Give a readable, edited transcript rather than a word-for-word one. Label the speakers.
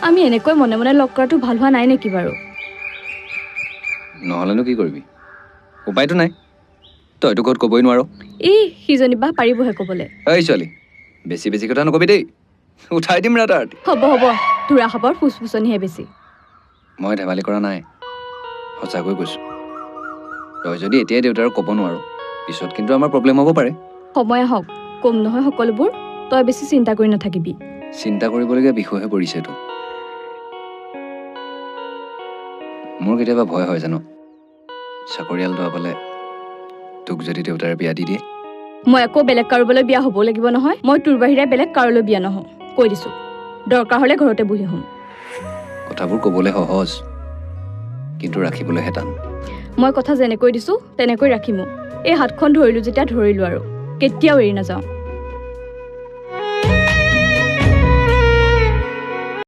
Speaker 1: আমি এনেকৈ মনে মনে লগ কৰাটো ভাল হোৱা নাই নেকি বাৰু?
Speaker 2: নহ'লেনো কি কৰিবি? উপায়তো নাই, তইতো ঘৰত ক'বই নোৱাৰ।
Speaker 1: সিজনী বা পাৰিবহে ক'বলৈ।
Speaker 2: এই ছোৱালী, বেছি বেছি কথা নকবি দেই, উঠাই দিম ৰাতাৰাতি।
Speaker 1: হ'ব তোৰা খাবৰ ফুচফুচনিহে বেছি।
Speaker 2: মই ধেমালি কৰা নাই, সঁচাকৈ কৈছোঁ। তই যদি এতিয়াই দেউতাক ক'ব নোৱাৰ, পিছত কিন্তু আমাৰ প্ৰব্লেম হ'ব পাৰে।
Speaker 1: সময় আহক, কম নহয় সকলোবোৰ, তই বেছি চিন্তা কৰি নাথাকিবি।
Speaker 2: চিন্তা কৰিবলগীয়া বিষয় হৈ পৰিছে এইটো। মোৰ কেতিয়াবা ভয় হয় জানো, চাকৰিয়াল ল'ৰা পালে তোক যদি দেউতাৰে বিয়া দি দিয়ে।
Speaker 1: মই আকৌ বেলেগ কাৰোবালৈ বিয়া হ'ব লাগিব নহয়। মই তোৰ বাহিৰে বেলেগ কাৰোলৈ বিয়া নহওঁ, কৈ দিছোঁ। দৰকাৰ হ'লে ঘৰতে বহি হ'ম।
Speaker 2: কথাবোৰ ক'বলৈ সহজ, কিন্তু ৰাখিবলৈহে টান।
Speaker 1: মই কথা যেনেকৈ দিছোঁ তেনেকৈ ৰাখিমো। এই হাতখন ধৰিলোঁ যেতিয়া ধৰিলোঁ আৰু কেতিয়াও এৰি নাযাওঁ।